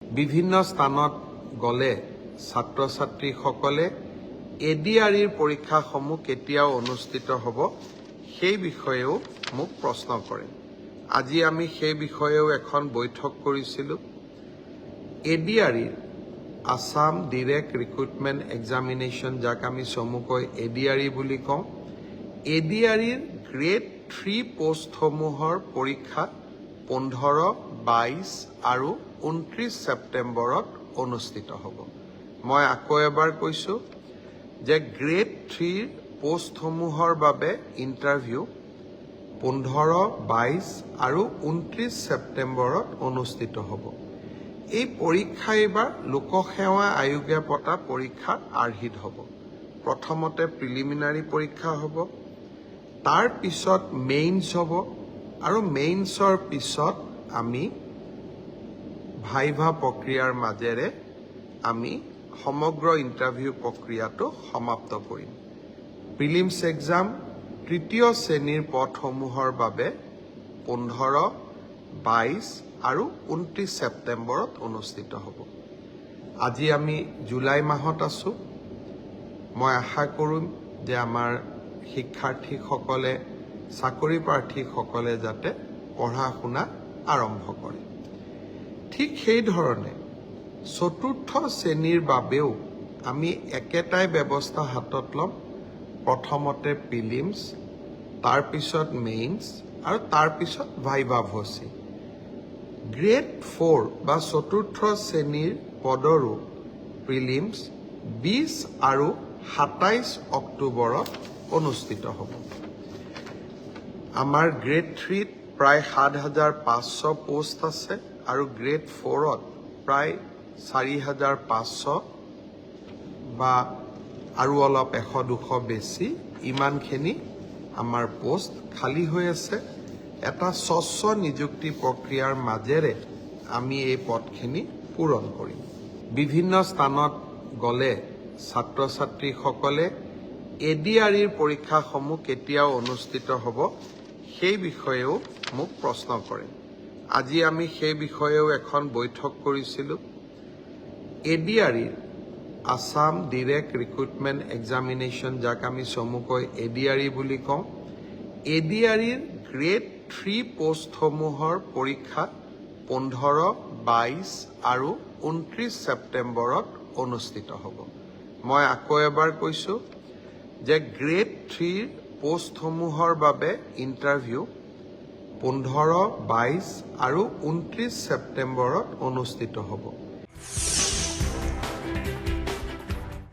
বিভিন্ন স্থানত গলে ছাত্ৰ ছাত্ৰীসকলে এডিআৰইৰ পৰীক্ষাসমূহ কেতিয়াও অনুষ্ঠিত হ'ব সেই বিষয়েও মোক প্ৰশ্ন কৰে। আজি আমি সেই বিষয়েও এখন বৈঠক কৰিছিলোঁ। এডিআৰইৰ আসাম ডিৰেক্ট ৰিক্ৰুটমেণ্ট এক্সামিনেশ্যন, যাক আমি চমুকৈ এডিআৰই বুলি কওঁ, এডিআৰইৰ গ্ৰেড 3 পোষ্টসমূহৰ পৰীক্ষা 15, 22 আৰু 29 ছেপ্টেম্বৰত অনুষ্ঠিত হ'ব। মই আকৌ এবাৰ কৈছোঁ যে গ্ৰেড 3 পোষ্টসমূহৰ বাবে ইণ্টাৰভিউ 15, 22 আৰু 29 ছেপ্টেম্বৰত অনুষ্ঠিত হ'ব। এই পৰীক্ষা এইবাৰ লোকসেৱা আয়োগে পতা পৰীক্ষাৰ আৰ্হিত হ'ব। প্ৰথমতে প্ৰিলিমিনাৰী পৰীক্ষা হ'ব, তাৰ পিছত মেইনছ হ'ব, আৰু মেইনছৰ পিছত আমি ভাইভা প্ৰক্ৰিয়াৰ মাজেৰে আমি সমগ্ৰ ইণ্টাৰভিউ প্ৰক্ৰিয়াটো সমাপ্ত কৰিম। প্ৰিলিমছ এক্সাম তৃতীয় শ্ৰেণীৰ পদসমূহৰ বাবে 15, 22 আৰু 29 ছেপ্টেম্বৰত অনুষ্ঠিত হ'ব। আজি আমি জুলাই মাহত আছোঁ। মই আশা কৰিম যে আমাৰ শিক্ষাৰ্থীসকলে, চাকৰি প্ৰাৰ্থীসকলে যাতে পঢ়া শুনা আৰম্ভ কৰে। ঠিক সেইধৰণে চতুৰ্থ শ্ৰেণীৰ বাবেও আমি একেটাই ব্যৱস্থা হাতত ল'ম। প্ৰথমতে প্ৰিলিমছ, তাৰপিছত মেইনছ আৰু তাৰপিছত ভাইভা ভচি। গ্ৰেড 4 বা চতুৰ্থ শ্ৰেণীৰ পদৰো প্ৰিলিমছ 20 আৰু 27 অক্টোবৰত অনুষ্ঠিত হ'ব। আমাৰ গ্ৰেড 3ত প্ৰায় 7,500 পোষ্ট আছে আৰু গ্ৰেড 4ত প্ৰায় 4,500 বা আৰু অলপ 100-200 বেছি, ইমানখিনি আমাৰ পোষ্ট খালী হৈ আছে। এটা স্বচ্ছ নিযুক্তি প্ৰক্ৰিয়াৰ মাজেৰে আমি এই পদখিনি পূৰণ কৰিম। বিভিন্ন স্থানত গলে ছাত্ৰ ছাত্ৰীসকলে এডিআৰইৰ পৰীক্ষাসমূহ কেতিয়াও অনুষ্ঠিত হ'ব সেই বিষয়েও মোক প্ৰশ্ন কৰে। আজি আমি সেই বিষয়েও এখন বৈঠক কৰিছিলোঁ। এডিআৰইৰ আসাম ডিৰেক্ট ৰিক্ৰুটমেণ্ট এক্সামিনেশ্যন, যাক আমি চমুকৈ এডিআৰই বুলি কওঁ, এডিআৰইৰ গ্ৰেড 3 পোষ্টসমূহৰ পৰীক্ষা 15, 22 আৰু 29 ছেপ্টেম্বৰত অনুষ্ঠিত হ'ব। মই আকৌ এবাৰ কৈছোঁ যে গ্ৰেড 3 পোষ্টসমূহৰ বাবে ইণ্টাৰভিউ 15, 22 আৰু 29 ছেপ্টেম্বৰত অনুষ্ঠিত হ'ব।